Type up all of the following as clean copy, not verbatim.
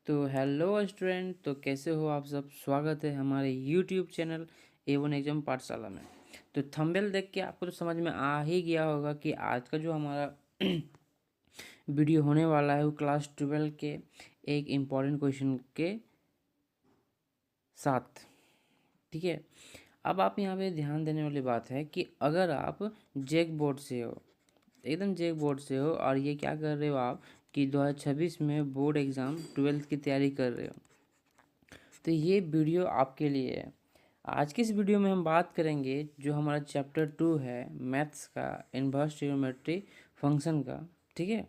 तो hello student, तो कैसे हो आप सब। स्वागत है हमारे यूट्यूब चैनल A1 एग्जाम पाठशाला में। तो थंबनेल देख के आपको तो समझ में आ ही गया होगा कि आज का जो हमारा वीडियो होने वाला है वो क्लास 12 के एक इम्पॉर्टेंट क्वेश्चन के साथ। ठीक है, अब आप यहाँ पे ध्यान देने वाली बात है कि अगर आप जेक बोर्ड से हो, एकदम जेक बोर्ड से हो, और ये क्या कर रहे हो आप कि 2026 में बोर्ड एग्ज़ाम 12th की तैयारी कर रहे हो, तो ये वीडियो आपके लिए है। आज की इस वीडियो में हम बात करेंगे जो हमारा चैप्टर 2 है मैथ्स का, इनवर्स ट्रिग्नोमेट्री फंक्शन का। ठीक है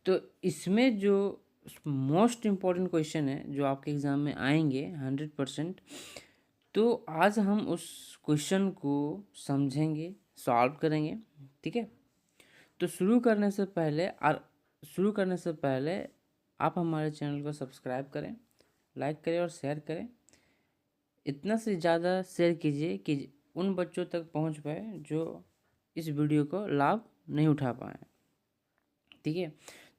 तो इसमें जो मोस्ट इम्पॉर्टेंट क्वेश्चन है जो आपके एग्ज़ाम में आएंगे 100%, तो आज हम उस क्वेश्चन को समझेंगे, सॉल्व करेंगे। ठीक है, तो शुरू करने से पहले आप हमारे चैनल को सब्सक्राइब करें, लाइक करें और शेयर करें। इतना से ज़्यादा शेयर कीजिए कि उन बच्चों तक पहुंच पाए जो इस वीडियो को लाभ नहीं उठा पाए। ठीक है,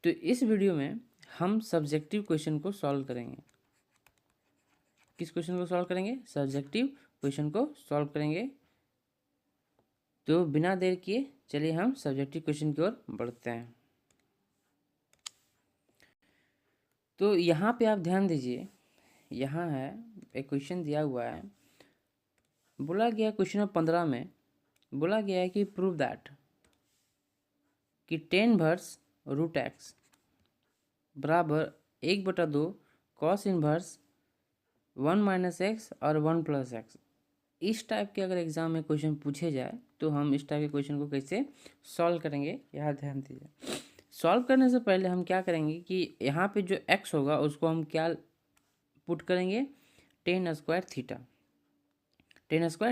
तो इस वीडियो में हम सब्जेक्टिव क्वेश्चन को सॉल्व करेंगे। किस क्वेश्चन को सॉल्व करेंगे? सब्जेक्टिव क्वेश्चन को सॉल्व करेंगे। तो बिना देर किए चलिए हम सब्जेक्टिव क्वेश्चन की ओर बढ़ते हैं। तो यहाँ पे आप ध्यान दीजिए, यहाँ है एक क्वेश्चन दिया हुआ है। बोला गया क्वेश्चन नंबर 15 में बोला गया है कि प्रूव दैट कि 10 वर्स रूट एक्स बराबर 1/2 कॉस इनवर्स 1 माइनस एक्स और 1 प्लस एक्स। इस टाइप के अगर एग्जाम में क्वेश्चन पूछे जाए तो हम इस टाइप के क्वेश्चन को कैसे सॉल्व करेंगे, यहाँ ध्यान दीजिए। सॉल्व करने से पहले हम क्या करेंगे कि यहाँ पे जो एक्स होगा उसको हम क्या पुट करेंगे? Ten square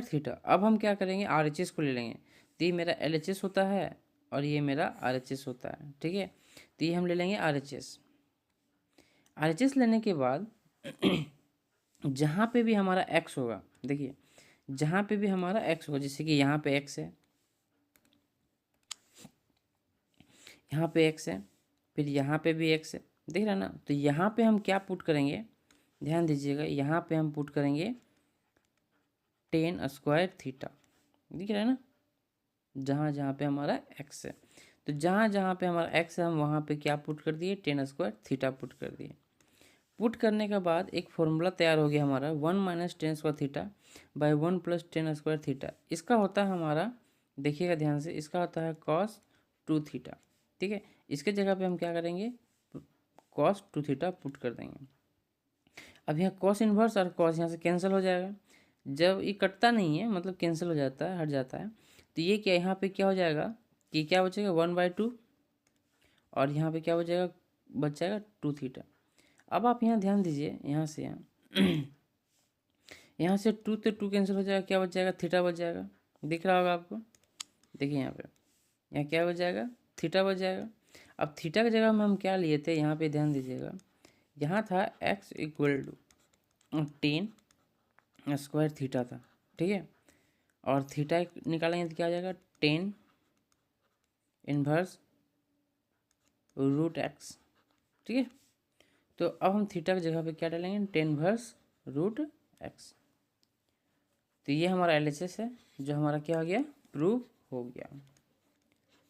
theta. अब हम क्या करेंगे? RHS को ले लेंगे। तो ये मेरा LHS होता है और ये मेरा RHS होता है। ठीक है, तो ये हम ले लेंगे RHS लेने के बाद जहाँ पे भी हमारा x होगा, देखिए जहाँ पे भी हमारा x होगा, जैसे कि यहाँ पे x है, यहाँ पे x है, फिर यहाँ पे भी x है, देख रहे हैं ना। तो यहाँ पे हम क्या पुट करेंगे? ध्यान दीजिएगा, यहाँ पे हम पुट करेंगे टेन स्क्वायर थीटा। दिख रहा है ना, जहाँ जहाँ पे हमारा x है। तो जहाँ जहाँ पे हमारा x है हम वहाँ पे क्या पुट कर दिए? टेन स्क्वायर थीटा पुट कर दिए। पुट करने के बाद एक फॉर्मूला तैयार हो गया हमारा 1 minus ten square theta by 1 plus ten square theta. इसका होता है हमारा, देखिएगा ध्यान से, इसका होता है कॉस 2 थीटा। ठीक है, इसके जगह पे हम क्या करेंगे? कॉस 2 थीटा पुट कर देंगे। अब यहाँ कॉस इन्वर्स और कॉस यहाँ से कैंसिल हो जाएगा। जब ये कटता नहीं है, मतलब कैंसिल हो जाता है, हट जाता है, तो ये क्या यहाँ पे क्या हो जाएगा कि क्या बचेगा? 1/2, और यहाँ पे क्या हो जाएगा? बच जाएगा 2 थीटा। अब आप यहाँ ध्यान दीजिए, यहाँ से यहाँ से 2 से 2 कैंसिल हो जाएगा, क्या बच जाएगा? थीटा बच जाएगा। दिख रहा होगा आपको, देखिए यहाँ पे, यहाँ क्या बच जाएगा? थीटा बच जाएगा। अब थीटा की जगह में हम क्या लिए थे? यहाँ पे ध्यान दीजिएगा, यहाँ था x equal to 10 square theta था। ठीक है, और थीटा निकालेंगे तो क्या आ जाएगा? 10 इनवर्स रूट एक्स। ठीक है, तो अब हम थीटा की जगह पे क्या डालेंगे? 10 इनवर्स रूट एक्स। तो ये हमारा LHS है जो हमारा क्या हो गया? प्रूव हो गया।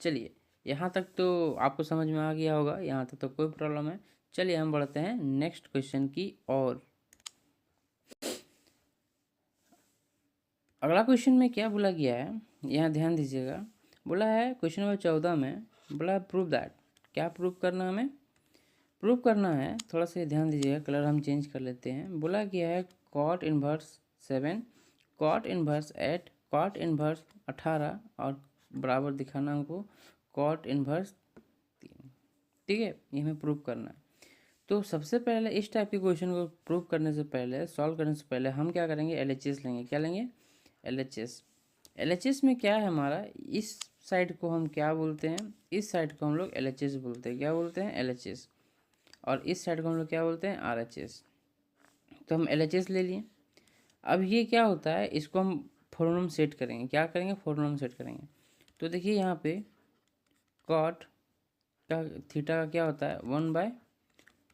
चलिए, यहाँ तक तो आपको समझ में आ गया होगा, यहाँ तक तो कोई प्रॉब्लम है। चलिए हम बढ़ते हैं नेक्स्ट क्वेश्चन की ओर। अगला क्वेश्चन में क्या बोला गया है, यहाँ ध्यान दीजिएगा। बोला है क्वेश्चन नंबर 14 में, बोला है प्रूव दैट। क्या प्रूव करना है हमें? प्रूव करना है, थोड़ा सा ध्यान दीजिएगा, कलर हम चेंज कर लेते हैं। बोला गया है cot inverse 7, cot inverse 8, cot inverse 18 और बराबर दिखाना हमको कॉट इनवर्स 3। ठीक है, ये हमें प्रूव करना है। तो सबसे पहले इस टाइप के क्वेश्चन को प्रूव करने से पहले, सॉल्व करने से पहले हम क्या करेंगे? LHS लेंगे। क्या लेंगे? LHS में क्या है हमारा, इस साइड को हम क्या बोलते हैं? इस साइड को हम लोग LHS बोलते हैं। क्या बोलते हैं? LHS। और इस साइड को हम लोग क्या बोलते हैं? RHS। तो हम LHS ले लिए। अब ये क्या होता है, इसको हम फॉर्मूला में सेट करेंगे। क्या करेंगे? फॉर्मूला में सेट करेंगे। तो देखिए यहाँ पे कॉट का थीटा का क्या होता है? 1/2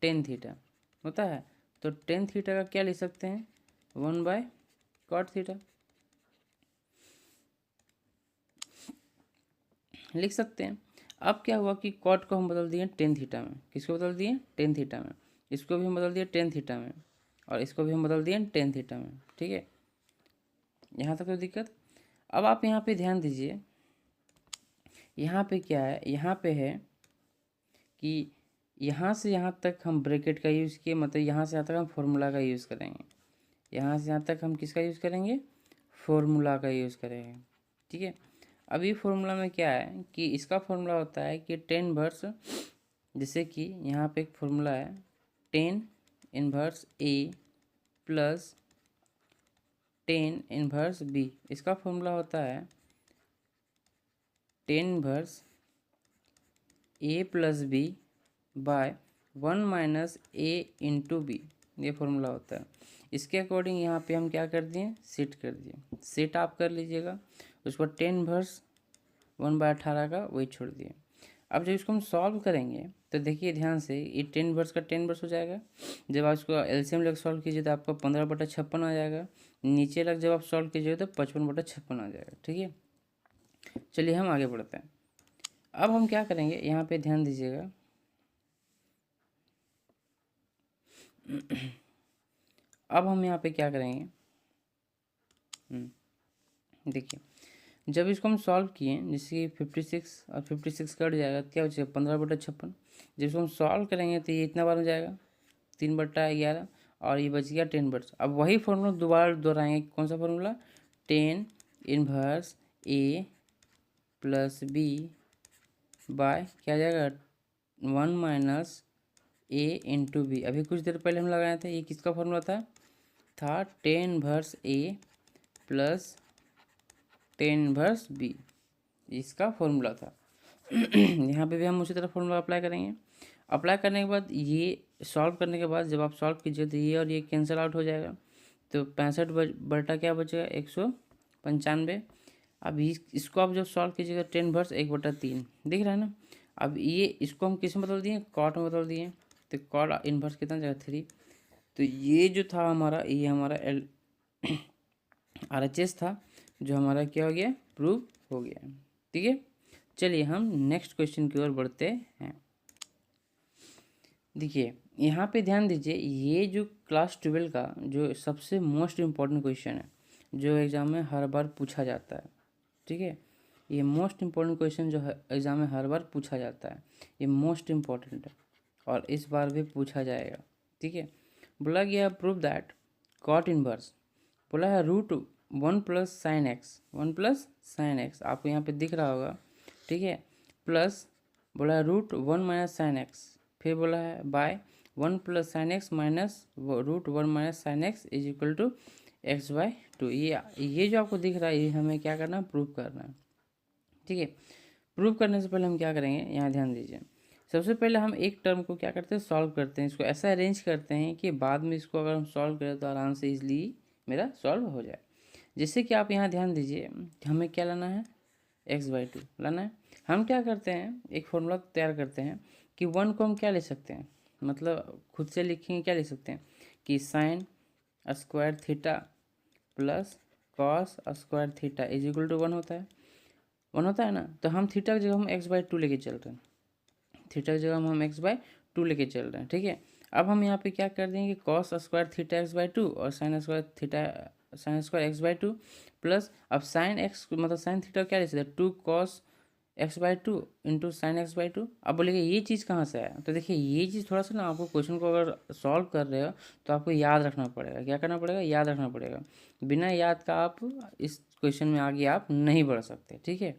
टेन थीटा होता है। तो टेन थीटा का क्या लिख सकते हैं, 1/cot थीटा लिख सकते हैं। अब क्या हुआ कि कॉट को हम बदल दिए टेन थीटा में, किसको बदल दिए, टेन थीटा में, इसको भी हम बदल दिए टेन थीटा में, और इसको भी हम बदल दिए टेन थीटा में। ठीक है, यहाँ तक कोई दिक्कत। अब आप यहाँ पे ध्यान दीजिए, यहाँ पे क्या है, यहाँ पे है कि यहाँ से यहाँ तक हम ब्रैकेट का यूज़ किए, मतलब यहाँ से यहाँ तक हम फॉर्मूला का यूज़ करेंगे, यहाँ से यहाँ तक हम किसका यूज़ करेंगे, फॉर्मूला का यूज़ करेंगे। ठीक है, अभी फॉर्मूला में क्या है कि इसका फॉर्मूला होता है कि टेन इनवर्स, जैसे कि यहाँ पे एक फॉर्मूला है टेन इनवर्स ए प्लस टेन इनवर्स बी, इसका फॉर्मूला होता है टेन इनवर्स ए प्लस बी बाय 1 माइनस ए इंटू बी, ये फॉर्मूला होता है। इसके अकॉर्डिंग यहाँ पे हम क्या कर दिए, सेट कर दिए, सेट आप कर लीजिएगा। उस पर टेन इनवर्स 1/18 का वही छोड़ दिए। अब जब इसको हम सॉल्व करेंगे तो देखिए ध्यान से, ये टेन इनवर्स का टेन इनवर्स हो जाएगा। जब आप इसको एलसीएम लग सॉल्व कीजिए तो आपका 15/56 आ जाएगा। नीचे लग जब आप सॉल्व कीजिए तो 55/56 आ जाएगा। ठीक है, चलिए हम आगे बढ़ते हैं। अब हम क्या करेंगे, यहाँ पे ध्यान दीजिएगा, अब हम यहाँ पे क्या करेंगे, देखिए जब इसको हम सॉल्व किए, जैसे 56 और 56 कट जाएगा, क्या बचेगा 15/56। जब इसको हम सॉल्व करेंगे तो ये इतना बार हो जाएगा 3/11, और ये बच गया 10 अब वही फॉर्मूला दोबारा दोहराएंगे, कौन सा फॉर्मूला, टेन इनवर्स ए प्लस बी बाय क्या जाएगा 1 माइनस ए इंटू बी। अभी कुछ देर पहले हम लगाए थे, ये किसका फॉर्मूला था टेन इनवर्स ए प्लस टेन इनवर्स बी, इसका फॉर्मूला था। यहाँ पे भी हम उसी तरह फॉर्मूला अप्लाई करेंगे। अप्लाई करने के बाद ये सॉल्व करने के बाद जब आप सॉल्व कीजिए तो ये और ये कैंसिल आउट हो जाएगा, तो 65 क्या बचेगा 195। अब इसको आप जब सॉल्व कीजिएगा 10 इनवर्स 1/3 दिख रहा है ना। अब ये इसको हम किस में बदल दिए, कॉट में बदल दिए, तो कॉट इनवर्स कितना जाएगा 3। तो ये जो था हमारा, ये हमारा RHS था, जो हमारा क्या हो गया, प्रूव हो गया। ठीक है, चलिए हम नेक्स्ट क्वेश्चन की ओर बढ़ते हैं। देखिए यहाँ पे ध्यान दीजिए, ये जो क्लास 12 का जो सबसे मोस्ट इम्पॉर्टेंट क्वेश्चन है, जो एग्ज़ाम में हर बार पूछा जाता है। ठीक है, ये मोस्ट इम्पॉर्टेंट क्वेश्चन जो एग्ज़ाम में हर बार पूछा जाता है, ये मोस्ट इम्पॉर्टेंट है और इस बार भी पूछा जाएगा। ठीक है, बोला गया प्रूव दैट कॉट इनवर्स, बोला है √1 plus sine x, 1 plus sine x आपको यहाँ पे दिख रहा होगा। ठीक है, प्लस बोला है √1 माइनस साइन एक्स, फिर बोला है by 1 plus sine x minus √1 minus sine x is equal to x/2। ये जो आपको दिख रहा है, ये हमें क्या करना है, प्रूव करना है। ठीक है, प्रूव करने से पहले हम क्या करेंगे, यहाँ ध्यान दीजिए। सबसे पहले हम एक टर्म को क्या करते हैं, सॉल्व करते हैं, इसको ऐसा अरेंज करते हैं कि बाद में इसको अगर हम सॉल्व करें तो आराम से इजली मेरा सॉल्व हो जाए। जैसे कि आप यहाँ ध्यान दीजिए, हमें क्या लाना है, x/2 लाना है। हम क्या करते हैं, एक फॉर्मूला तैयार करते हैं कि 1 को हम क्या ले सकते हैं, मतलब खुद से लिखेंगे, क्या लिख सकते हैं कि sine square theta plus cos square theta is equal to 1 होता है, 1 होता है ना। तो हम थीटा की जगह हम x/2 लेके चल रहे हैं, थीटा की जगह हम x/2 लेके चल रहे हैं। ठीक है, अब हम यहाँ पे क्या कर देंगे, कॉस स्क्वायर थीटा x/2 और साइन स्क्वायर x/2 प्लस, अब साइन एक्स मतलब साइन थीटा क्या लिख सकते हैं, 2 cos x/2 into sine x/2। अब बोलेंगे ये चीज़ कहाँ से आया, तो देखिए ये चीज़ थोड़ा सा ना, आपको क्वेश्चन को अगर सॉल्व कर रहे हो तो आपको याद रखना पड़ेगा। क्या करना पड़ेगा, याद रखना पड़ेगा। बिना याद का आप इस क्वेश्चन में आगे आप नहीं बढ़ सकते। ठीक है,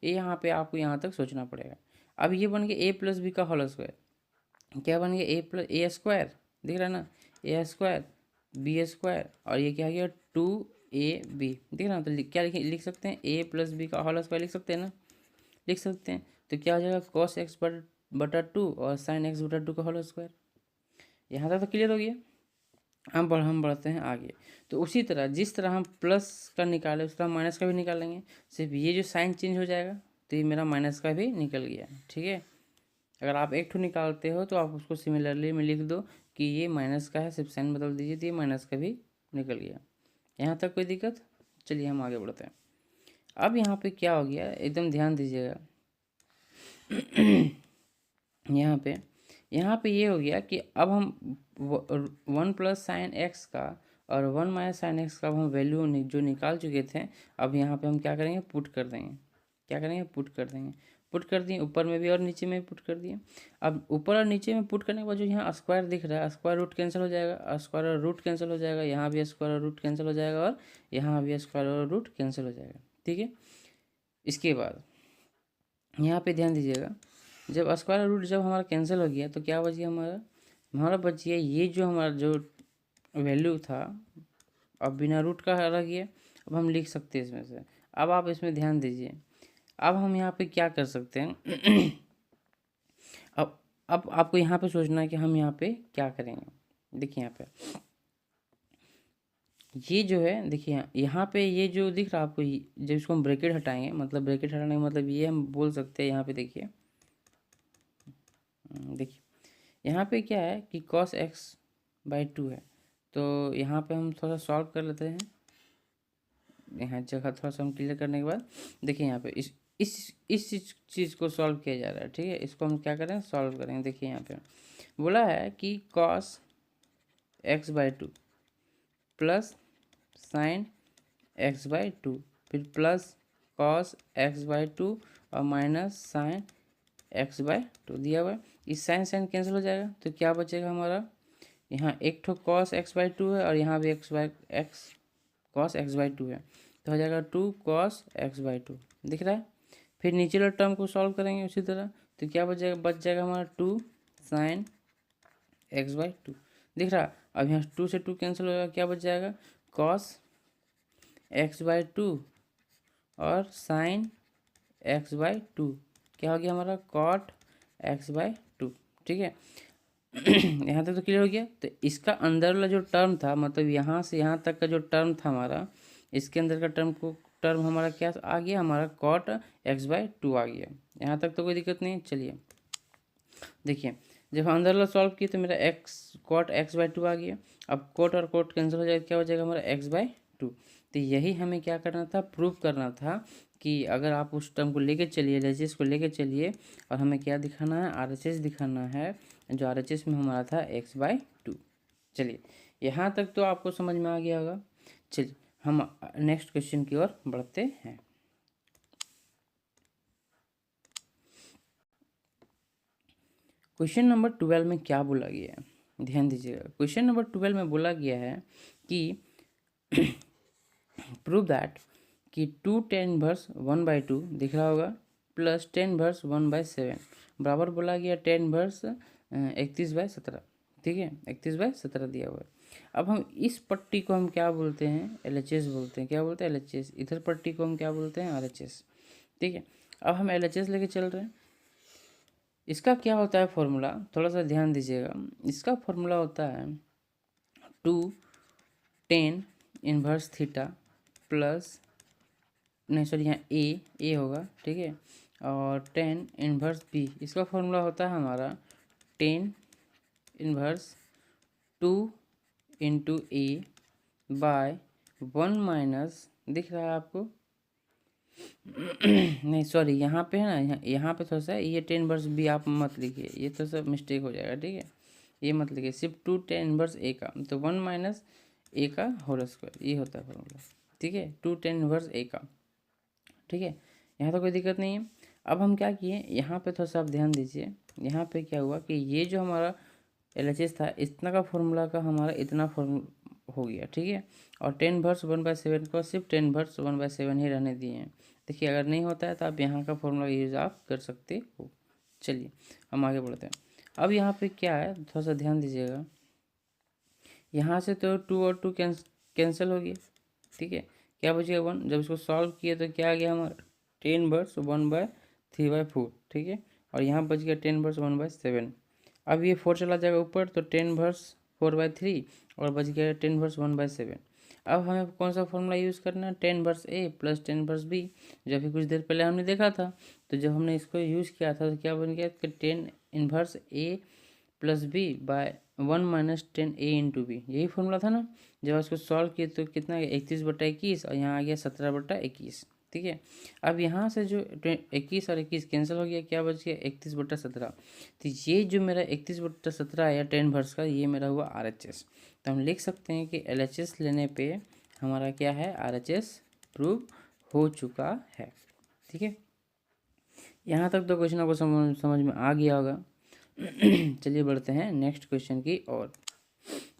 ये यहाँ पे आपको यहाँ तक सोचना पड़ेगा। अब ये बन गया a प्लस बी का होल स्क्वायर, क्या बन गया a स्क्वायर, दिख रहा है ना, a स्क्वायर बी स्क्वायर, और ये क्या हो गया 2ab, दिख रहा है। तो क्या लिख सकते हैं, a प्लस बी का होल स्क्वायर लिख सकते हैं ना, लिख सकते हैं। तो क्या हो जाएगा, cos x/2 और sin x/2 का होल स्क्वायर। यहाँ तक तो क्लियर हो गया। हम बढ़ते हैं आगे। तो उसी तरह जिस तरह हम प्लस का निकाले उस तरह माइनस का भी निकालेंगे। सिर्फ ये जो साइन चेंज हो जाएगा तो ये मेरा माइनस का भी निकल गया। ठीक है, अगर आप एक ठो निकालते हो तो आप उसको सिमिलरली में लिख दो कि ये माइनस का है, सिर्फ साइन बदल दीजिए तो ये माइनस का भी निकल गया। यहाँ तक कोई दिक्कत? चलिए हम आगे बढ़ते हैं। अब यहाँ पे क्या हो गया, एकदम ध्यान दीजिएगा। यहाँ पे ये हो गया कि अब हम 1 प्लस साइन एक्स का और 1 माइनस साइन एक्स का अब हम वैल्यू जो निकाल चुके थे, अब यहाँ पे हम क्या करेंगे, पुट कर देंगे। क्या करेंगे, पुट कर देंगे। पुट कर दिए, ऊपर में भी और नीचे में पुट कर दिए। अब ऊपर और नीचे में पुट करने के बाद जो यहाँ स्क्वायर दिख रहा है, स्क्वायर रूट कैंसिल हो जाएगा, स्क्वायर और रूट कैंसिल हो जाएगा, यहाँ भी स्क्वायर और रूट कैंसिल हो जाएगा और यहाँ भी स्क्वायर और रूट कैंसिल हो जाएगा। ठीक है, इसके बाद यहाँ पे ध्यान दीजिएगा, जब स्क्वायर रूट जब हमारा कैंसिल हो गया तो क्या बच गया हमारा, बच गया ये जो हमारा जो वैल्यू था, अब बिना रूट का रह गया। अब हम लिख सकते हैं इसमें से। अब आप इसमें ध्यान दीजिए, अब हम यहाँ पे क्या कर सकते हैं। अब आपको यहाँ पे सोचना है कि हम यहाँ पे क्या करेंगे। देखिए यहाँ पे ये जो है, देखिए यहाँ पे ये जो दिख रहा है आपको, जब इसको हम ब्रैकेट हटाएंगे, मतलब ब्रैकेट हटाने का मतलब ये हम बोल सकते हैं, यहाँ पे देखिए, देखिए यहाँ पे क्या है कि cos x/2 है। तो यहाँ पे हम थोड़ा सॉल्व कर लेते हैं। यहाँ जगह थोड़ा सा हम क्लियर करने के बाद देखिए यहाँ पे इस चीज़ को सॉल्व किया जा रहा है। ठीक है, इसको हम क्या करें, सॉल्व करेंगे। देखिए यहाँ पे बोला है कि cos x/2 plus sign x/2, फिर प्लस cos x/2 और माइनस साइन x/2 दिया हुआ है। इस साइन साइन कैंसिल हो जाएगा तो क्या बचेगा हमारा, यहाँ एक ठो cos x/2 है और यहाँ भी cos x/2 है, तो हो जाएगा 2 cos x/2 दिख रहा है। फिर नीचे वाले टर्म को सॉल्व करेंगे उसी तरह, तो क्या बच जाएगा हमारा 2 साइन x/2 दिख रहा है। अब यहाँ 2 से 2 कैंसिल हो जाएगा, क्या बच जाएगा cos x/2 और साइन x/2, क्या हो गया हमारा cot x/2। ठीक है, यहाँ तक तो क्लियर हो गया। तो इसका अंदर वाला जो टर्म था, मतलब यहाँ से यहाँ तक का जो टर्म था हमारा, इसके अंदर का टर्म हमारा क्या आ गया, हमारा cot x/2 आ गया। यहाँ तक तो कोई दिक्कत नहीं। चलिए देखिए, जब हम अंदर वाला सॉल्व किए तो मेरा cot x/2 आ गया। अब कोट और कोट कैंसिल हो जाएगा, क्या हो जाएगा हमारा x/2। तो यही हमें क्या करना था, प्रूव करना था कि अगर आप उस टर्म को लेके चलिए, RHS को लेके चलिए, और हमें क्या दिखाना है, RHS दिखाना है, जो RHS में हमारा था x/2। चलिए यहाँ तक तो आपको समझ में आ गया होगा। चलिए हम नेक्स्ट क्वेश्चन की ओर बढ़ते हैं। क्वेश्चन नंबर 12 में क्या बोला गया है, ध्यान दीजिएगा। क्वेश्चन नंबर 12 में बोला गया है कि प्रूव दैट कि 2 tan इनवर्स 1/2 दिख रहा होगा प्लस tan इनवर्स 1/7 बराबर बोला गया tan इनवर्स 31/17। ठीक है, 31/17 दिया हुआ है। अब हम इस पट्टी को हम क्या बोलते हैं, LHS बोलते हैं। क्या बोलते हैं, LHS। इधर पट्टी को हम क्या बोलते हैं, RHS। ठीक है, अब हम LHS लेके चल रहे हैं। इसका क्या होता है फॉर्मूला, थोड़ा सा ध्यान दीजिएगा। इसका फॉर्मूला होता है 2 tan इनवर्स थीटा प्लस, नहीं सॉरी, यहाँ ए होगा। ठीक है, और tan इनवर्स बी, इसका फॉर्मूला होता है हमारा tan इनवर्स 2 इंटू ए बाय 1 माइनस, दिख रहा है आपको, नहीं सॉरी, यहाँ पे है ना, यहाँ पे थोड़ा सा ये tan इनवर्स बी आप मत लिखिए, ये थोड़ा सा मिस्टेक हो जाएगा। ठीक है, ये मत लिखिए, सिर्फ 2 tan इनवर्स ए का, तो 1 माइनस ए का होल स्क्वायर, ये होता है फॉर्मूला। ठीक है, 2 tan इनवर्स ए का। ठीक है, यहाँ तो कोई दिक्कत नहीं है। अब हम क्या किए, यहाँ पे थोड़ा सा आप ध्यान दीजिए। यहाँ पे क्या हुआ कि ये जो हमारा LHS था, इतना का फॉर्मूला का हमारा इतना फॉर्मूला हो गया। ठीक है, और tan इनवर्स 1/7 को सिर्फ tan इनवर्स 1/7 ही रहने दिए हैं। देखिए अगर नहीं होता है तो आप यहाँ का फॉर्मूला यूज़ आप कर सकते हो। चलिए हम आगे बढ़ते हैं। अब यहाँ पे क्या है, थोड़ा सा ध्यान दीजिएगा। यहाँ से तो 2 और 2 कैंसिल हो गया। ठीक है, क्या बचेगा 1। जब इसको सॉल्व किए तो क्या आ गया हमारा tan इनवर्स 1/3/4। ठीक है, और यहाँ बच गया tan इनवर्स 1/7। अब ये 4 चला जाएगा ऊपर, तो tan इनवर्स 4/3 और बच गया tan इनवर्स 1/7। अब हमें कौन सा फॉर्मूला यूज़ करना है, tan इनवर्स ए प्लस tan इनवर्स बी, जो अभी कुछ देर पहले हमने देखा था। तो जब हमने इसको यूज़ किया था तो क्या बन गया कि tan इन्वर्स ए प्लस बी बाय 1 माइनस 10 ए इंटू बी, यही फॉर्मूला था ना। जब उसको सॉल्व किए तो कितना 31/21 और यहाँ आ गया 17/21। ठीक है, अब यहाँ से जो 21 और 21 कैंसिल हो गया, क्या बच गया 31/17। तो ये जो मेरा 31/17 आया 10 वर्स का, ये मेरा हुआ RHS। तो हम लिख सकते हैं कि LHS लेने पे हमारा क्या है, RHS प्रूव हो चुका है। ठीक है, यहाँ तक तो क्वेश्चन आपको समझ में आ गया होगा। चलिए बढ़ते हैं नेक्स्ट क्वेश्चन की ओर।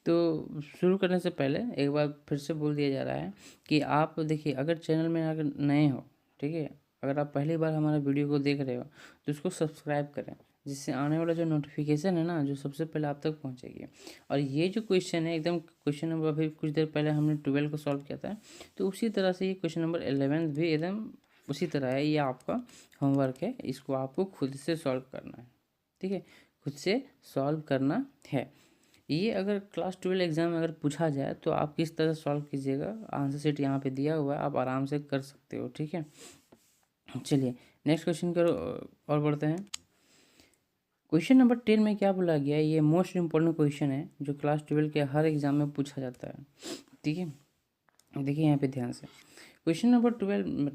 तो शुरू करने से पहले एक बार फिर से बोल दिया जा रहा है कि आप देखिए, अगर चैनल में अगर नए हो, ठीक है, अगर आप पहली बार हमारा वीडियो को देख रहे हो तो उसको सब्सक्राइब करें, जिससे आने वाला जो नोटिफिकेशन है ना, जो सबसे पहले आप तक पहुंचेगी। और ये जो क्वेश्चन है एकदम क्वेश्चन नंबर, अभी कुछ देर पहले हमने 12 को सॉल्व किया था, तो उसी तरह से ये क्वेश्चन नंबर 11 भी एकदम उसी तरह है। ये आपका होमवर्क है, इसको आपको खुद से सॉल्व करना है। ठीक है, खुद से सॉल्व करना है। ये अगर क्लास 12 एग्ज़ाम में अगर पूछा जाए तो आप किस तरह सॉल्व कीजिएगा, आंसर शीट यहाँ पे दिया हुआ है, आप आराम से कर सकते हो। ठीक है, चलिए नेक्स्ट क्वेश्चन करो और बढ़ते हैं। क्वेश्चन नंबर 10 में क्या बोला गया है, ये मोस्ट इम्पोर्टेंट क्वेश्चन है जो क्लास 12 के हर एग्जाम में पूछा जाता है। ठीक है, देखिए यहाँ पे ध्यान से, क्वेश्चन नंबर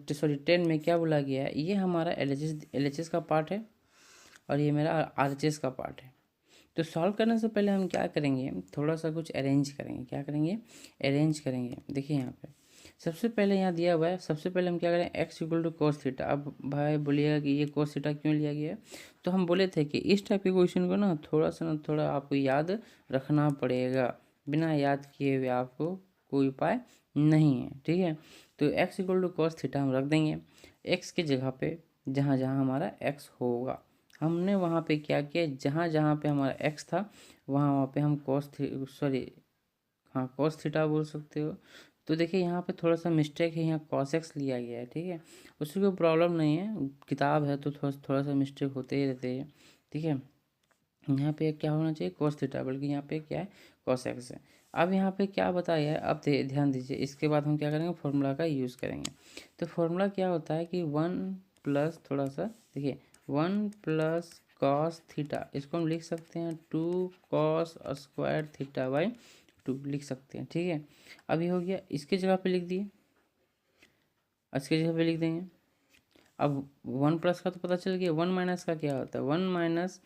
10 में क्या बोला गया है, ये हमारा LHS का पार्ट है और ये मेरा RHS का पार्ट है। तो सॉल्व करने से पहले हम क्या करेंगे, थोड़ा सा कुछ अरेंज करेंगे। क्या करेंगे, अरेंज करेंगे। देखिए यहाँ पे सबसे पहले यहाँ दिया हुआ है, सबसे पहले हम क्या करें, x equal to cos theta. अब भाई बोलिएगा कि ये cos थीटा क्यों लिया गया है, तो हम बोले थे कि इस टाइप के क्वेश्चन को ना थोड़ा आपको याद रखना पड़ेगा, बिना याद किए हुए आपको कोई उपाय नहीं है। ठीक है, तो x equal to cos theta हम रख देंगे, x के जगह पे जहाँ जहाँ हमारा x होगा, हमने वहाँ पे क्या किया, जहाँ जहाँ पे हमारा x था वहाँ पे हम cos थीटा बोल सकते हो। तो देखिए यहाँ पे थोड़ा सा मिस्टेक है, यहाँ cos x लिया गया है। ठीक है, उसकी कोई प्रॉब्लम नहीं है, किताब है तो थोड़ा सा मिस्टेक होते ही रहते हैं। ठीक है, यहाँ पे क्या होना चाहिए cos थीटा, बल्कि यहाँ पे क्या है cos x है। अब यहाँ पे क्या बताया है, अब ध्यान दीजिए, इसके बाद हम क्या करेंगे, फॉर्मूला का यूज़ करेंगे। तो फॉर्मूला क्या होता है कि 1 प्लस थोड़ा सा देखिए 1 प्लस cos थीटा, इसको हम लिख सकते हैं 2 cos स्क्वायर थीटा बाई 2 लिख सकते हैं। ठीक है, अभी हो गया, इसके जगह पे लिख दिए, इसके जगह पे लिख देंगे। अब 1 प्लस का तो पता चल गया, 1 माइनस का क्या होता है, 1 माइनस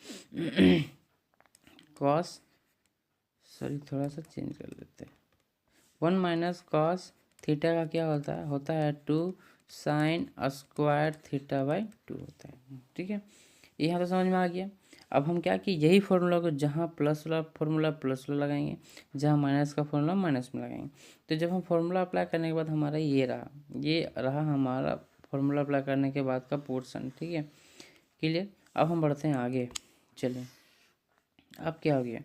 कॉस, सॉरी थोड़ा सा चेंज कर लेते हैं, 1 माइनस कॉस थीटा का क्या होता है 2 साइन स्क्वायर थीटा बाई 2 होता है। ठीक है, यहाँ तो समझ में आ गया। अब हम क्या कि यही फॉर्मूला को जहाँ प्लस वाला फॉर्मूला प्लस वाला लगाएंगे, जहाँ माइनस का फॉर्मूला माइनस में लगाएंगे। तो जब हम फॉर्मूला अप्लाई करने के बाद हमारा ये रहा हमारा फॉर्मूला अप्लाई करने के बाद का पोर्शन। ठीक है, क्लियर। अब हम बढ़ते हैं आगे, चलिए अब क्या हो गया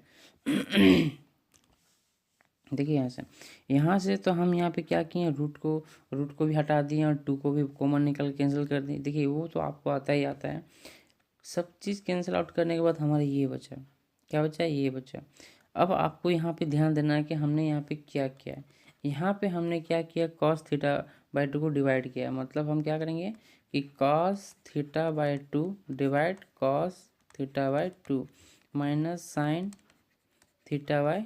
देखिए यहाँ से तो हम यहाँ पे क्या किए, रूट को भी हटा दिए और 2 को भी कॉमन निकल कैंसिल कर दिए। देखिए वो तो आपको आता ही आता है। सब चीज़ कैंसिल आउट करने के बाद हमारा ये बचा, क्या बचा, ये बचा। अब आपको यहाँ पे ध्यान देना है कि हमने यहाँ पे क्या किया है, यहाँ पे हमने क्या किया, cos थीटा बाई 2 को डिवाइड किया। मतलब हम क्या करेंगे कि cos theta by 2 divide cos theta by 2 minus sine theta by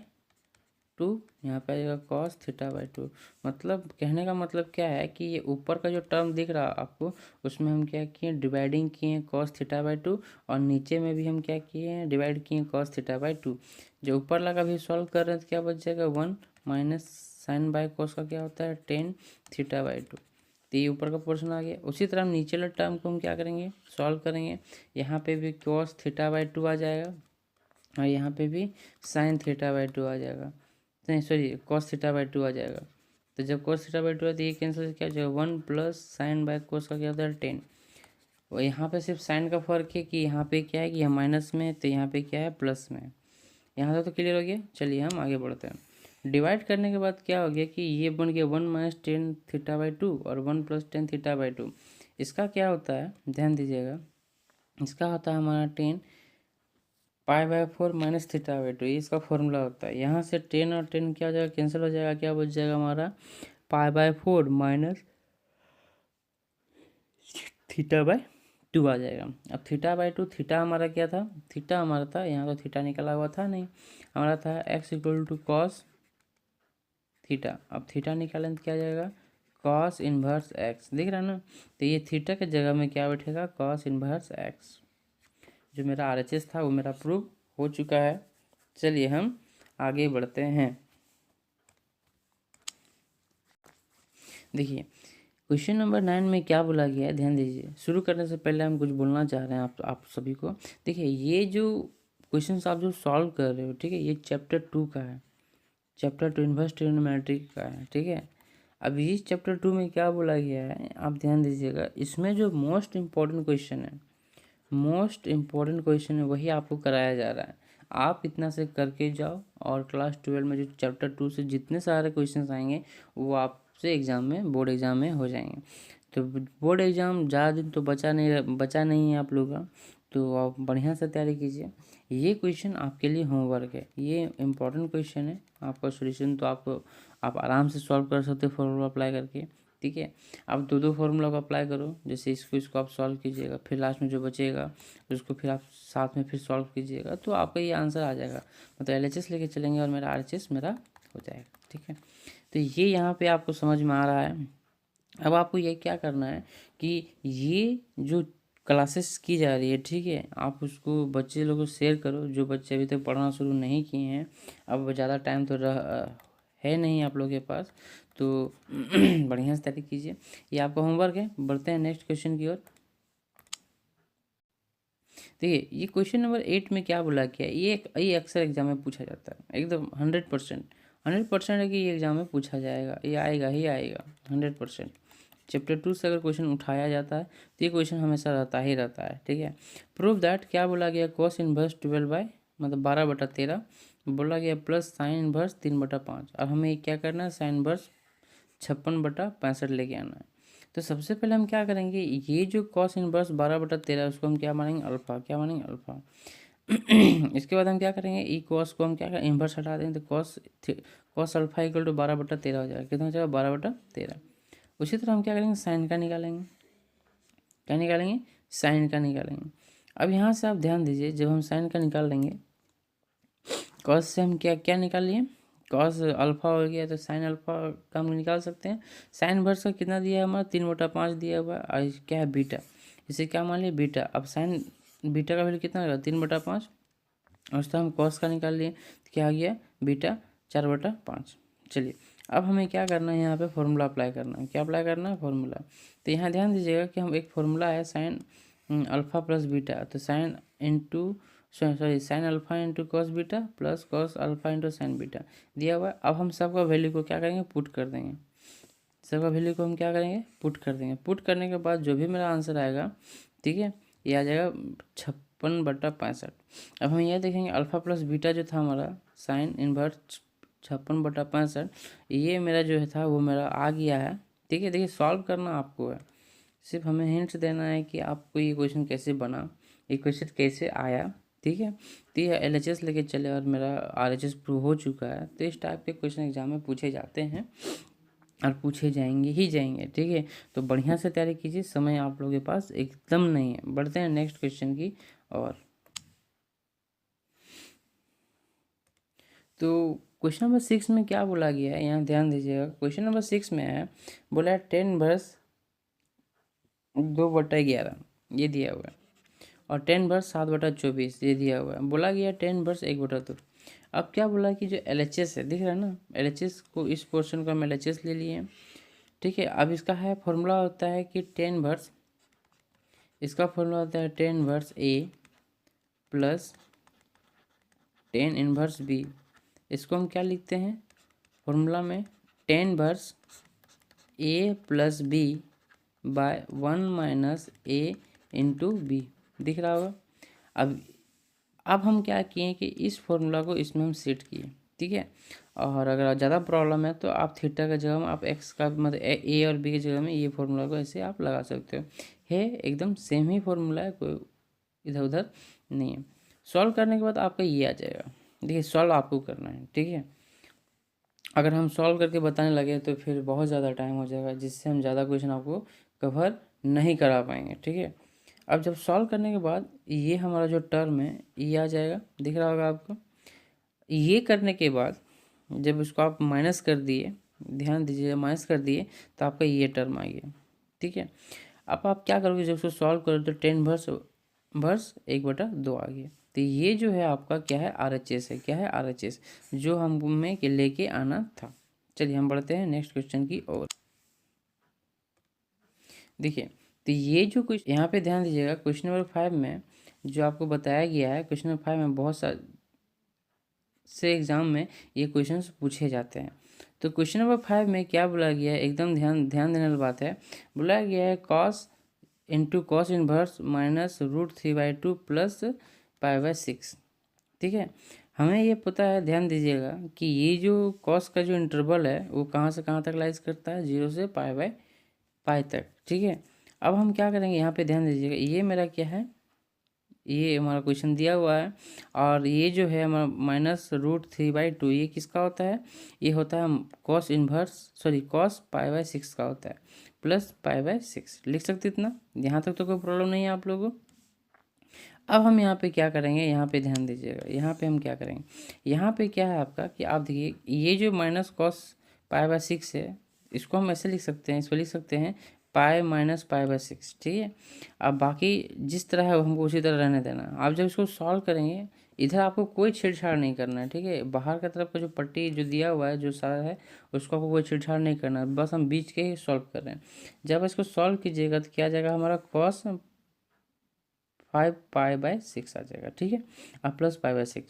2, यहाँ पे आ जाएगा cos थीटा बाई 2। मतलब कहने का मतलब क्या है कि ये ऊपर का जो टर्म दिख रहा है आपको, उसमें हम क्या किए, डिवाइडिंग किए हैं cos थीटा बाई 2, और नीचे में भी हम क्या किए हैं, डिवाइड किए हैं cos थीटा बाई 2। जो ऊपर लगा भी सॉल्व कर रहे हैं तो क्या बच जाएगा, 1 माइनस साइन बाई cos का क्या होता है, tan थीटा बाई 2। तो ये ऊपर का पोर्शन आ गया। उसी तरह हम नीचे वाले टर्म को हम क्या करेंगे, सॉल्व करेंगे। यहाँ पे भी cos थीटा बाई 2 आ जाएगा और यहाँ पे भी साइन थीटा बाई 2 आ जाएगा, नहीं सॉरी cos थीटा बाई 2 आ जाएगा। तो जब cos थीटा बाई 2 है तो ये कैंसिल क्या हो जाएगा, 1 प्लस साइन बाई cos का क्या होता है 10। और यहाँ पे सिर्फ साइन का फर्क है कि यहाँ पे क्या है कि यह माइनस में है तो यहाँ पे क्या है प्लस में है। यहाँ तो क्लियर हो गया। चलिए हम आगे बढ़ते हैं। डिवाइड करने के बाद क्या हो गया कि ये बन गया 1 माइनस 10 थीटा बाई 2 और 1 प्लस 10 थीटा बाई 2। इसका क्या होता है, ध्यान दीजिएगा, इसका होता है हमारा 10 pi by 4 minus theta by 2, ये इसका फॉर्मूला होता है। यहाँ से 10 और 10 क्या हो जाएगा, कैंसिल हो जाएगा, क्या बच जाएगा हमारा pi by 4 minus theta by 2 आ जाएगा। अब θ/2, थीटा हमारा क्या था, थीटा हमारा था, यहाँ तो थीटा निकला हुआ था नहीं, हमारा था x = cos थीटा। अब थीटा निकालें तो क्या आ जाएगा, cos इनवर्स x, दिख रहा है ना। तो ये थीटा के जगह में क्या बैठेगा, cos इनवर्स x। जो मेरा RHS था वो मेरा प्रूव हो चुका है। चलिए हम आगे बढ़ते हैं। देखिए क्वेश्चन नंबर 9 में क्या बोला गया है, ध्यान दीजिए। शुरू करने से पहले हम कुछ बोलना चाह रहे हैं आप सभी को। देखिए ये जो क्वेश्चन आप जो सॉल्व कर रहे हो, ठीक है, ये चैप्टर 2 का है, चैप्टर 2 इन्वर्स ट्रिग्नोमेट्री का है, ठीक है। अब इस चैप्टर 2 में क्या बोला गया है, आप ध्यान दीजिएगा। इसमें जो मोस्ट इम्पॉर्टेंट क्वेश्चन है, मोस्ट इम्पॉर्टेंट क्वेश्चन है, वही आपको कराया जा रहा है। आप इतना से करके जाओ और क्लास 12 में जो चैप्टर 2 से जितने सारे क्वेश्चन आएंगे वो आपसे एग्ज़ाम में, बोर्ड एग्ज़ाम में हो जाएंगे। तो बोर्ड एग्ज़ाम ज़्यादा दिन तो बचा नहीं है आप लोग का, तो आप बढ़िया से तैयारी कीजिए। ये क्वेश्चन आपके लिए होमवर्क है, ये इम्पोर्टेंट क्वेश्चन है। आपका सॉल्यूशन तो आप आराम से सॉल्व कर सकते हो फॉर्मूला अप्लाई करके, ठीक है। आप दो फॉर्मूला को अप्लाई करो, जैसे इसको आप सॉल्व कीजिएगा, फिर लास्ट में जो बचेगा उसको फिर आप साथ में फिर सॉल्व कीजिएगा, तो आपका ये आंसर आ जाएगा। मतलब LHS लेके चलेंगे और मेरा RHS मेरा हो जाएगा, ठीक है। तो ये यहाँ पे आपको समझ में आ रहा है। अब आपको ये क्या करना है कि ये जो क्लासेस की जा रही है, ठीक है, आप उसको बच्चे लोगों को शेयर करो, जो बच्चे अभी तक पढ़ना शुरू नहीं किए हैं। अब ज़्यादा टाइम तो है नहीं आप लोगों के पास, तो बढ़िया से तैयारी कीजिए। ये आपका होमवर्क है। बढ़ते हैं नेक्स्ट क्वेश्चन की ओर। देखिए ये क्वेश्चन नंबर 8 में क्या बोला गया, ये अक्सर एग्जाम में पूछा जाता है, एकदम 100% है कि ये एग्जाम में पूछा जाएगा, ये आएगा ही आएगा 100%। चैप्टर 2 से अगर क्वेश्चन उठाया जाता है तो ये क्वेश्चन हमेशा रहता ही रहता है, ठीक है। प्रूव दैट क्या बोला गया, cos इनवर्स 12 मतलब 12/13 बोला गया, प्लस साइन इनवर्स 3/5। अब हमें क्या करना है, साइन इनवर्स 56/65 लेके आना है। तो सबसे पहले हम क्या करेंगे, ये जो cos इनवर्स 12/13 उसको हम क्या मानेंगे, अल्फा, क्या मानेंगे, अल्फा। इसके बाद हम क्या करेंगे, ई cos को हम क्या करेंगे, इन्वर्स हटा देंगे, तो cos अल्फा = 12/13 हो जाएगा। कितना हो जाएगा, 12/13। उसी तरह हम क्या करेंगे, साइन का निकालेंगे, क्या निकालेंगे, साइन का निकालेंगे। अब यहाँ से आप ध्यान दीजिए, जब हम साइन का निकाल लेंगे, कॉस से हम क्या क्या निकाल लिए, कॉस अल्फा हो गया, तो साइन अल्फा का हम निकाल सकते हैं। साइन वर्स का कितना दिया है हमारा, 3/5 दिया हुआ है, और क्या है, बीटा, इसे क्या मान लिया, बीटा। अब साइन बीटा का वैल्यू कितना होगा, 3/5, और उसका हम कॉस का निकाल लिए, तो क्या आ गया, बीटा 4/5। चलिए अब हमें क्या करना है, यहाँ पे फॉर्मूला अप्लाई करना है। क्या अप्लाई करना है, फॉर्मूला। तो यहाँ ध्यान दीजिएगा कि हम एक फॉर्मूला है साइन अल्फा प्लस बीटा, तो sine alpha into cos beta plus cos alpha into sine beta दिया हुआ है। अब हम सबका वैल्यू को क्या करेंगे, पुट कर देंगे। सबका वैल्यू को हम क्या करेंगे, पुट कर देंगे। पुट करने के बाद जो भी मेरा आंसर आएगा, ठीक है, ये आ जाएगा 56/65। अब हम यह देखेंगे, अल्फा प्लस बीटा जो था हमारा साइन इनवर्स 56/65, ये मेरा जो है था वो मेरा आ गया है, ठीक है। देखिए सॉल्व करना आपको है, सिर्फ हमें हिंट्स देना है कि आपको ये क्वेश्चन कैसे बना, ये क्वेश्चन कैसे आया, ठीक है। तो ये LHS लेके चले और मेरा RHS प्रूव हो चुका है। तो इस टाइप के क्वेश्चन एग्जाम में पूछे जाते हैं और पूछे जाएंगे ही जाएंगे, ठीक है। तो बढ़िया से तैयारी कीजिए, समय आप लोगों के पास एकदम नहीं है। बढ़ते हैं नेक्स्ट क्वेश्चन की और तो क्वेश्चन नंबर 6 में क्या बोला गया है, यहाँ ध्यान दीजिएगा। क्वेश्चन नंबर 6 में है, बोला है 10/2/11 ये दिया हुआ है, और 10/7/24 ये दिया हुआ है। बोला गया 10/1/2। अब क्या बोला कि जो LHS है, दिख रहा है ना, LHS को, इस पोर्शन को हम LHS ले लिए, ठीक है। अब इसका है फॉर्मूला होता है कि इसका फॉर्मूला होता है 10/A प्लस 10/B। इसको हम क्या लिखते हैं फॉर्मूला में, 10/A plus B by 1 - A into B, दिख रहा होगा। अब हम क्या किए कि इस फॉर्मूला को इसमें हम सेट किए, ठीक है। और अगर ज़्यादा प्रॉब्लम है तो आप थीटा की जगह में आप एक्स का मतलब A और B की जगह में ये फॉर्मूला को ऐसे आप लगा सकते हो। है एकदम सेम ही फॉर्मूला है, कोई इधर उधर नहीं है। सॉल्व करने के बाद आपका ये आ जाएगा। देखिए सॉल्व आपको करना है, ठीक है। अगर हम सॉल्व करके बताने लगे तो फिर बहुत ज़्यादा टाइम हो जाएगा, जिससे हम ज़्यादा क्वेश्चन आपको कवर नहीं करा पाएंगे, ठीक है। अब जब सॉल्व करने के बाद ये हमारा जो टर्म है ये आ जाएगा, दिख रहा होगा आपको। ये करने के बाद जब इसको आप माइनस कर दिए, ध्यान दीजिए, माइनस कर दिए तो आपका ये टर्म आ गया, ठीक है। अब आप क्या करोगे, जब उसको सॉल्व करो तो 10 वर्स 1/2 आ गया। तो ये जो है आपका क्या है, RHS है। क्या है, RHS, जो हमें लेके आना था। चलिए हम बढ़ते हैं नेक्स्ट क्वेश्चन की ओर। देखिए, तो ये जो क्वेश्चन यहाँ पे ध्यान दीजिएगा, क्वेश्चन नंबर 5 में जो आपको बताया गया है, क्वेश्चन नंबर 5 में बहुत से एग्जाम में ये क्वेश्चंस पूछे जाते हैं। तो क्वेश्चन नंबर 5 में क्या बोला गया है, एकदम ध्यान देने वाली बात है। बोला गया है cos into cos inverse minus √3/2 plus π/6, ठीक है। हमें ये पता है, ध्यान दीजिएगा, कि ये जो कॉस का जो इंटरवल है वो कहाँ से कहाँ तक लाइज करता है, 0 से π तक, ठीक है। अब हम क्या करेंगे, यहाँ पे ध्यान दीजिएगा, ये मेरा क्या है, ये हमारा क्वेश्चन दिया हुआ है, और ये जो है हमारा -√3/2 ये किसका होता है, ये होता है कॉस इनवर्स, सॉरी कॉस π/6 का होता है, प्लस π/6 लिख सकते इतना। यहाँ तक तो कोई प्रॉब्लम नहीं है आप लोगों को। अब हम यहाँ पे क्या करेंगे, यहाँ पे ध्यान दीजिएगा, यहाँ पे हम क्या करेंगे, यहाँ पे क्या है आपका कि आप देखिए, ये जो माइनस कॉस π/6 है, इसको हम ऐसे लिख सकते हैं, इसको लिख सकते हैं पाई माइनस π/6, ठीक है। अब बाकी जिस तरह है हमको उसी तरह रहने देना। आप जब इसको सॉल्व करेंगे, इधर आपको कोई छेड़छाड़ नहीं करना है, ठीक है। बाहर का तरफ का जो पट्टी जो दिया हुआ है, जो सारा है, उसको आपको कोई छेड़छाड़ नहीं करना है, बस हम बीच के ही सॉल्व कर रहे हैं। जब इसको सॉल्व कीजिएगा तो क्या आ जाएगा, हमारा कॉस 5π/6 आ जाएगा, ठीक है, अब प्लस π/6।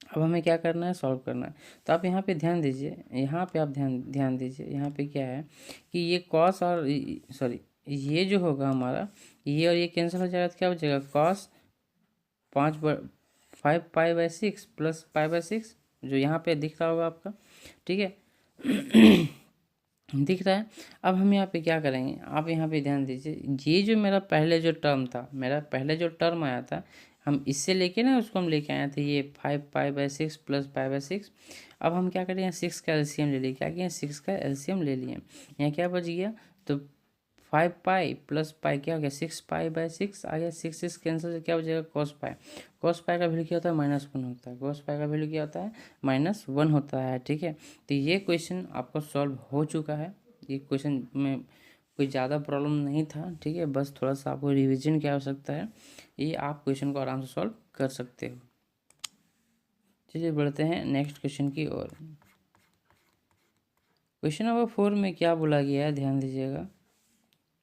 अब हमें क्या करना है, सॉल्व करना है। तो आप यहाँ पे ध्यान दीजिए, यहाँ पे आप ध्यान दीजिए, यहाँ पे क्या है कि ये कॉस और सॉरी ये जो होगा हमारा, ये और ये कैंसिल हो जाएगा तो क्या हो जाएगा, कॉस 5π/6 प्लस π/6, जो यहाँ पे दिख रहा होगा आपका, ठीक है। दिख रहा है। अब हम यहाँ पे क्या करेंगे, आप यहाँ पे ध्यान दीजिए, ये जो मेरा पहले जो टर्म था, मेरा पहले जो टर्म आया था, हम इससे लेके ना उसको हम लेके आए थे, ये 5π/6 प्लस π/6। अब हम क्या करें, 6 का एलसीएम ले लिए, क्या किए, 6 का एलसीएम ले लिए। यहाँ क्या बच गया, तो 5π प्लस पाई क्या हो गया, 6π/6 आ गया। 6 कैंसिल से क्या हो जाएगा, cos पाई। cos पाई का वैल्यू क्या होता है, -1 होता है। cos पाई का वैल्यू क्या होता है, -1 होता है, ठीक है। तो ये क्वेश्चन आपका सॉल्व हो चुका है। ये क्वेश्चन में कोई ज़्यादा प्रॉब्लम नहीं था, ठीक है, बस थोड़ा सा आपको रिविजन की आवश्यकता है। ये आप क्वेश्चन को आराम से सॉल्व कर सकते हो। चलिए बढ़ते हैं नेक्स्ट क्वेश्चन की ओर। क्वेश्चन नंबर 4 में क्या बोला गया है, ध्यान दीजिएगा।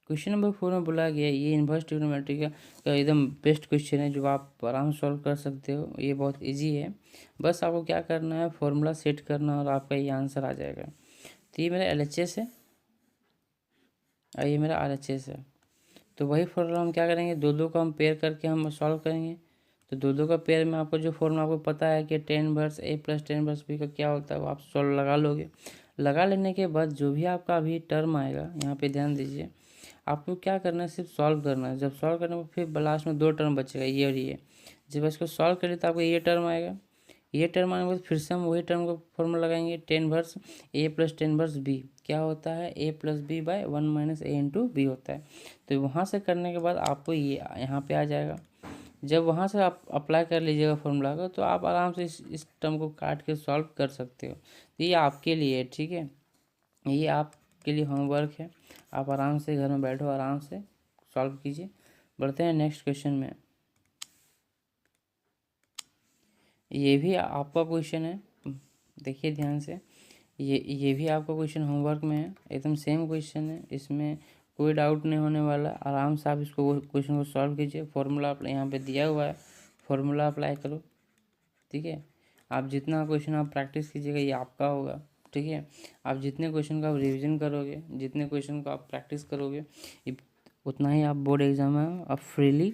क्वेश्चन नंबर 4 में बोला गया है, ये इन्वर्स ट्रिग्नोमेट्री का एकदम बेस्ट क्वेश्चन है, जो आप आराम से सॉल्व कर सकते हो। ये बहुत इजी है, बस आपको क्या करना है, फॉर्मूला सेट करना और आपका ये आंसर आ जाएगा। तो ये मेरा LHS है और ये मेरा RHS है। तो वही फॉर्मूला हम क्या करेंगे, दो दो का हम पेयर करके हम सॉल्व करेंगे। तो दो दो का पेयर में आपको जो फॉर्मूला आपको पता है कि 10/A प्लस 10/B का क्या होता है, वो आप सॉल्व लगा लोगे। लगा लेने के बाद जो भी आपका अभी टर्म आएगा, यहाँ पे ध्यान दीजिए, आपको क्या करना है, सिर्फ सॉल्व करना है। जब सॉल्व करने पर फिर लास्ट में 2 टर्म बचेगा, ये और ये। जब इसको सॉल्व करें तो आपको ये टर्म आएगा। ये टर्म आने के बाद फिर से हम वही टर्म को फॉर्मूला लगाएंगे, 10/A प्लस 10/B क्या होता है, A plus B/1 - A into B होता है। तो वहाँ से करने के बाद आपको ये यहाँ पे आ जाएगा। जब वहाँ से आप अप्लाई कर लीजिएगा फॉर्मूला को, तो आप आराम से इस टर्म को काट के सॉल्व कर सकते हो। तो ये आपके लिए, ठीक है, ये आपके लिए होमवर्क है। आप आराम से घर में बैठो, आराम से सॉल्व कीजिए। बढ़ते हैं नेक्स्ट क्वेश्चन में। ये भी आपका क्वेश्चन है, देखिए ध्यान से, ये भी आपका क्वेश्चन होमवर्क में है, एकदम सेम क्वेश्चन है, इसमें कोई डाउट नहीं होने वाला। आराम से आप इसको क्वेश्चन को सॉल्व कीजिए। फॉर्मूला यहाँ पे दिया हुआ है, फॉर्मूला अप्लाई करो, ठीक है। आप जितना क्वेश्चन आप प्रैक्टिस कीजिएगा ये आपका होगा, ठीक है। आप जितने क्वेश्चन का आप रिवीजन करोगे, जितने क्वेश्चन को आप प्रैक्टिस करोगे, उतना ही आप बोर्ड एग्जाम में आप फ्रीली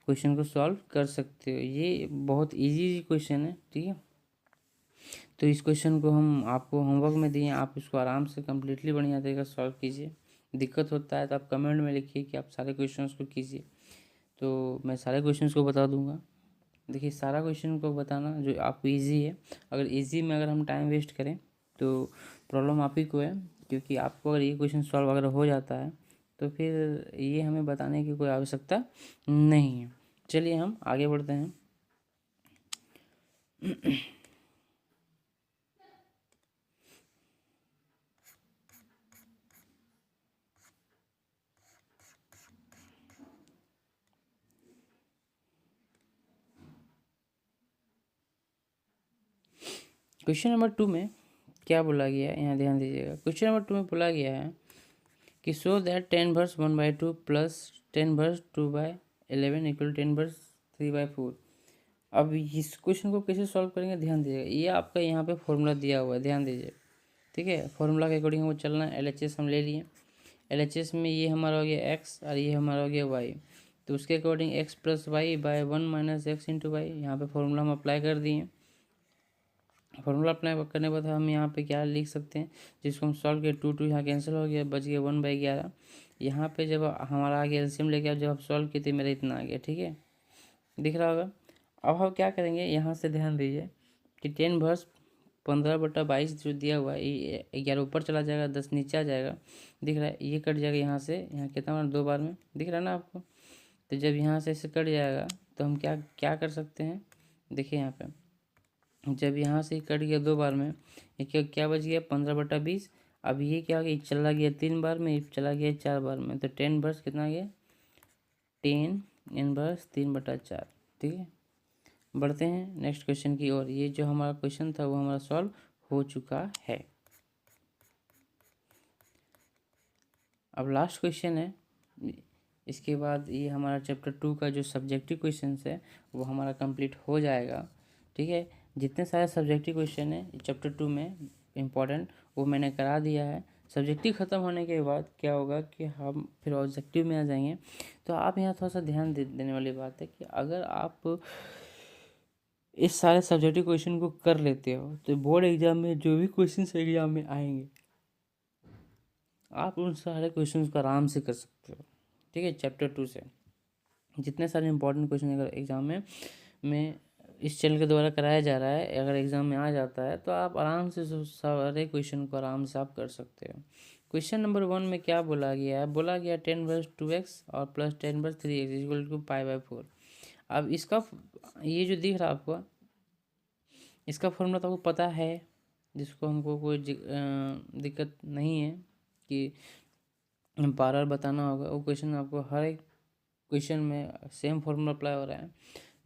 क्वेश्चन को सॉल्व कर सकते हो। ये बहुत इजी क्वेश्चन है, ठीक है। तो इस क्वेश्चन को हम आपको होमवर्क में दिए, आप इसको आराम से कम्प्लीटली बढ़िया तरीके से सॉल्व कीजिए। दिक्कत होता है तो आप कमेंट में लिखिए कि आप सारे क्वेश्चंस को कीजिए, तो मैं सारे क्वेश्चंस को बता दूंगा। देखिए, सारा क्वेश्चन को बताना जो आपको इजी है, अगर इजी में अगर हम टाइम वेस्ट करें तो प्रॉब्लम आप ही को है, क्योंकि आपको अगर ये क्वेश्चन सॉल्व अगर हो जाता है तो फिर ये हमें बताने की कोई आवश्यकता नहीं है। चलिए हम आगे बढ़ते हैं। क्वेश्चन नंबर 2 में क्या बोला गया है, यहाँ ध्यान दीजिएगा। क्वेश्चन नंबर 2 में बोला गया है कि सो दैट 10/1/2 प्लस 10/2/11 इक्वल 10/3/4। अब इस क्वेश्चन को कैसे सॉल्व करेंगे, ध्यान दीजिएगा। ये आपका यहाँ पे फॉर्मूला दिया हुआ है, ध्यान दीजिए। ठीक है, फॉर्मूला के अकॉर्डिंग वो चलना है। LHS हम ले लिए। LHS में ये हमारा हो गया x और ये हमारा हो गया y, तो उसके according x + y/1 - x × y, यहाँ पे फॉर्मूला हम अप्लाई कर दिए। फॉर्मूला अप्लाई करने के बाद हम यहाँ पे क्या लिख सकते हैं, जिसको हम सॉल्व किए 2 यहाँ कैंसिल हो गया, बच गया 1/11। यहाँ पे जब हमारा आ गया एलसीएम लेके, जब आप सॉल्व किए थे मेरा इतना आ गया। ठीक है, दिख रहा होगा। अब हम क्या करेंगे, यहाँ से ध्यान दीजिए कि 10/15/22 जो दिया हुआ है, ये 11 ऊपर चला जाएगा, 10 नीचे आ जाएगा। दिख रहा है, ये कट जाएगा यहाँ से, यहाँ कितना बार 2 बार में, दिख रहा है ना आपको। तो जब यहाँ से ऐसे कट जाएगा तो हम क्या क्या कर सकते हैं, देखिए यहाँ पे जब यहाँ से कट गया 2 बार में, ये क्या क्या बच गया 15/20। अब ये क्या हो गया, चला गया 3 बार में, चला गया 4 बार में, तो 10 कितना गया 10 3/4। ठीक है, बढ़ते हैं नेक्स्ट क्वेश्चन की ओर। ये जो हमारा क्वेश्चन था वो हमारा सॉल्व हो चुका है। अब लास्ट क्वेश्चन है, इसके बाद ये हमारा चैप्टर 2 का जो सब्जेक्टिव क्वेश्चन है वो हमारा कंप्लीट हो जाएगा। ठीक है, जितने सारे सब्जेक्टिव क्वेश्चन है चैप्टर 2 में इम्पॉर्टेंट, वो मैंने करा दिया है। सब्जेक्टिव ख़त्म होने के बाद क्या होगा कि हम फिर ऑब्जेक्टिव में आ जाएंगे। तो आप यहाँ थोड़ा सा ध्यान देने वाली बात है कि अगर आप इस सारे सब्जेक्टिव क्वेश्चन को कर लेते हो तो बोर्ड एग्जाम में जो भी क्वेश्चन एग्जाम में आएंगे आप उन सारे क्वेश्चन को आराम से कर सकते हो। ठीक है, चैप्टर 2 से जितने सारे इंपॉर्टेंट क्वेश्चन अगर एग्जाम में इस चैनल के द्वारा कराया जा रहा है, अगर एग्जाम में आ जाता है तो आप आराम से सारे क्वेश्चन को आराम से आप कर सकते हो। क्वेश्चन नंबर 1 में क्या बोला गया है, बोला गया 10/2x और प्लस 10/3x इक्वल टू π/4। अब इसका ये जो दिख रहा है आपको, इसका फॉर्मूला तो आपको पता है, जिसको हमको कोई दिक्कत नहीं है कि बार बार बताना होगा। वो क्वेश्चन आपको हर एक क्वेश्चन में सेम फॉर्मूला अप्लाई हो रहा है।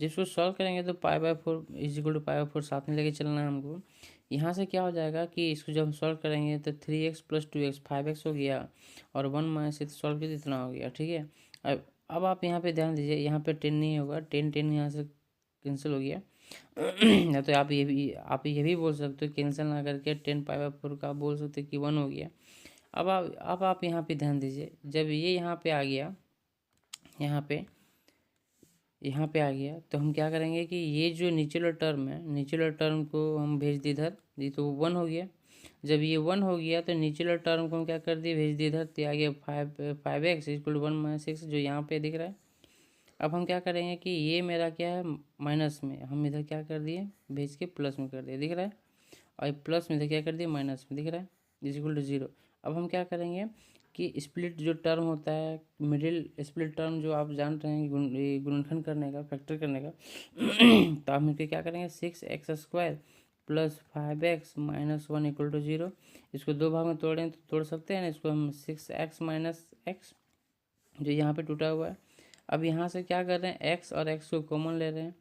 जिसको सॉल्व करेंगे तो π/4 इक्वल टू π/4 साथ में लेके चलना है हमको। यहाँ से क्या हो जाएगा कि इसको जब हम सॉल्व करेंगे तो 3x + 2x 5x हो गया, और 1 - से सॉल्व किया इतना हो गया। ठीक है, अब आप यहाँ पे ध्यान दीजिए, यहाँ पे 10 नहीं होगा, 10 यहाँ से कैंसिल हो गया। या तो आप ये भी बोल सकते हो कैंसिल ना करके 10π/4 का आप बोल सकते हो कि 1 हो गया। अब आप यहाँ पे ध्यान दीजिए, जब ये यहाँ पे आ गया, यहाँ पे आ गया, तो हम क्या करेंगे कि ये जो निचला टर्म है, निचला टर्म को हम भेज दिए इधर, ये तो 1 हो गया। जब ये 1 हो गया तो निचला टर्म को हम क्या कर दिए, भेज दिए इधर, तो आ गया 5x इक्वल 1 - 6 जो यहाँ पे दिख रहा है। अब हम क्या करेंगे कि ये मेरा क्या है माइनस में, हम इधर क्या कर दिए भेज के प्लस में कर दिए, दिख रहा है, और प्लस में इधर क्या कर दिए माइनस में, दिख रहा है, इक्वल टू 0। अब हम क्या करेंगे कि स्प्लिट जो टर्म होता है, मिडिल स्प्लिट टर्म जो आप जान रहे हैं गुणनखंड करने का, फैक्टर करने का तो हम क्या करेंगे 6x² + 5x - 1 इक्वल टू 0। इसको 2 भाग में तोड़ें तो तोड़ सकते हैं ना, इसको हम 6x - x जो यहाँ पे टूटा हुआ है। अब यहाँ से क्या कर रहे हैं, x और x को कॉमन ले रहे हैं,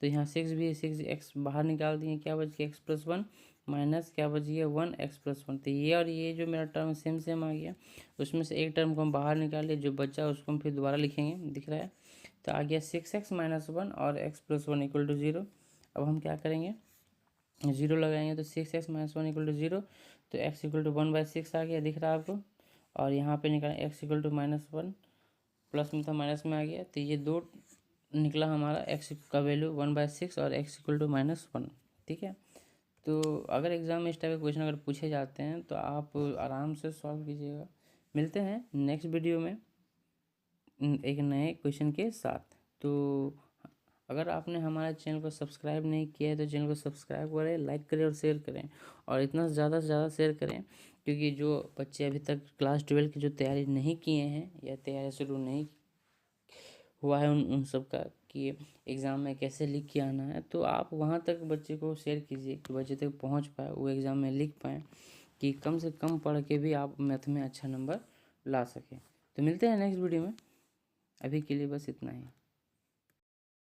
तो यहाँ 6 भी है, 6x बाहर निकाल दिए, क्या बच गया x + 1 माइनस क्या बच गया 1x + 1। तो ये और ये जो मेरा टर्म सेम आ गया, उसमें से एक टर्म को हम बाहर निकाल लिए, जो बचा उसको हम फिर दोबारा लिखेंगे, दिख रहा है। तो आ गया 6x - 1 और x + 1 इक्वल टू 0। अब हम क्या करेंगे 0 लगाएंगे, तो 6x - 1 इक्वल टू 0, तो x इक्वल टू 1/6 आ गया, दिख रहा है आपको। और यहाँ पे निकालें x इक्वल टू -1, प्लस में था माइनस में आ गया, तो ये 2 निकला हमारा, x का वैल्यू 1/6 और x इक्वल टू -1। ठीक है, तो अगर एग्ज़ाम में इस टाइप के क्वेश्चन अगर पूछे जाते हैं तो आप आराम से सॉल्व कीजिएगा। मिलते हैं नेक्स्ट वीडियो में एक नए क्वेश्चन के साथ। तो अगर आपने हमारे चैनल को सब्सक्राइब नहीं किया है तो चैनल को सब्सक्राइब करें, लाइक करें और शेयर करें, और इतना ज़्यादा से ज़्यादा शेयर करें क्योंकि जो बच्चे अभी तक क्लास 12 की जो तैयारी नहीं किए हैं या तैयारी शुरू नहीं हुआ है उन सब का कि एग्ज़ाम में कैसे लिख के आना है, तो आप वहाँ तक बच्चे को शेयर कीजिए कि बच्चे तक पहुँच पाए, वो एग्ज़ाम में लिख पाएँ, कि कम से कम पढ़ के भी आप मैथ में अच्छा नंबर ला सकें। तो मिलते हैं नेक्स्ट वीडियो में, अभी के लिए बस इतना ही।